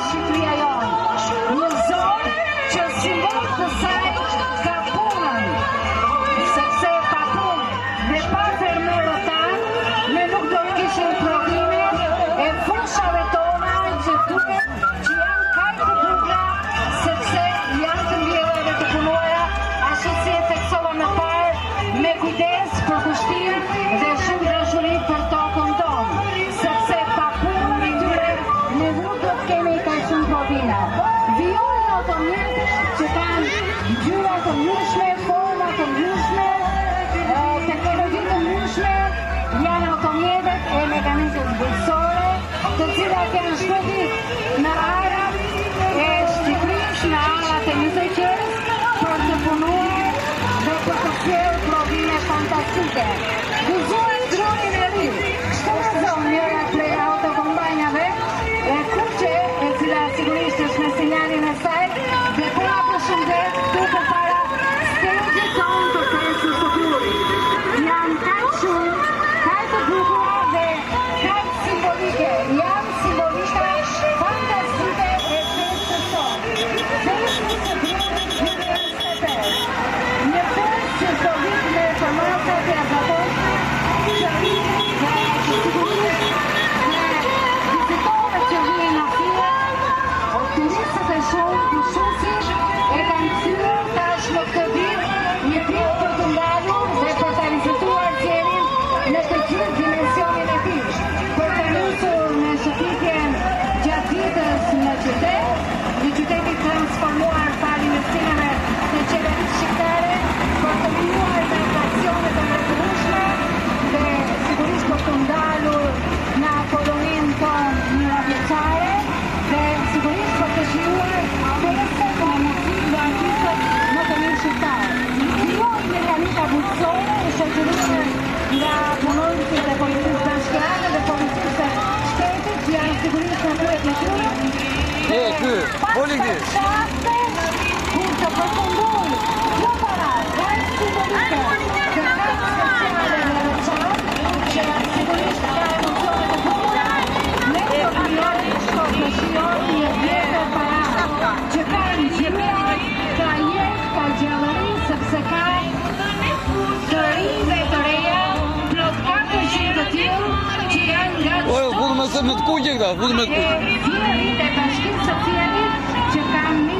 Shqipëria jonë. Një zonë që simbol të saj ka punën, sepse pa punë dhe pa fermerëtar ne nuk do të kishim provimet e fushave tona që duket që janë kaq të bukura, sepse janë të mbjellura dhe të punuara ashtu si e theksova më parë, me kujdes për kushtim dhe shumë dashuri për tokën tonë, sepse pa punë në tyre ne nuk do të kemi kaq shumë provina. Vijojnë ato mjete që kanë ngjyra të ndryshme, forma të ndryshme, teknologji të ndryshme, janë automjetet e mekanizmit bujqësore, të cilat janë shpëtit në arat e Shqipërisë, në arat e Mysëqes, për të punuar dhe për të sjellë provime fantastike. Gëzohet dronin e ri, shtorazon njëra prej autokombanjave e Kuqe, e cila sigurisht është me sinjalin e saj, dhe puna për shëndet këtu përpara stegjit tonë të festës së Plurit. Janë kaq shumë, kaq të bukura dhe kaq simbolike. Janë simbolika fantastike e festës tonë. Festës së Plurit 2025. Një festë që do vit me përmasat e jashtëzakonshme, që sigurisht dhe vizitore që vijnë në file, o turistët e shumë, pushuesit e kanë kthyer tash në këtë vit një vit për të ndalur dhe për ta vizituar Qiellin në të gjithë dimensionin e tij, për të nisur me shëtitjen gjatë ditës në qytet, një qytet i transformuar pas investimeve të qeverisë shqiptare, për të krijuar dhe atraksione të mrekullueshme dhe sigurisht për të ndalur në koloninë tonë mirëvjeçare dhe sigurisht për të shijuar festën me muzikë dhe artistët më të mirë shqiptarë. Vijojnë mekanizma bujqësore e shoqëruar nga punonësit e policisë bashkiake dhe policisë shtetit që janë sigurisht në krye të tyre. Kur të përfundojnë jo para, kaq simbolike, dhe kaq speciale dhe veçantë, që sigurisht ka emocione të bukura, ne do të shijojmë një vjetër para, që ka ngjyra, ka jetë, ka gjallëri, sepse ka të rinj dhe të reja, plot 400 të tillë që janë nga Vull me të kuqe këta, vull me të kuqe. Vjerit e bashkisë së Qiellit që kanë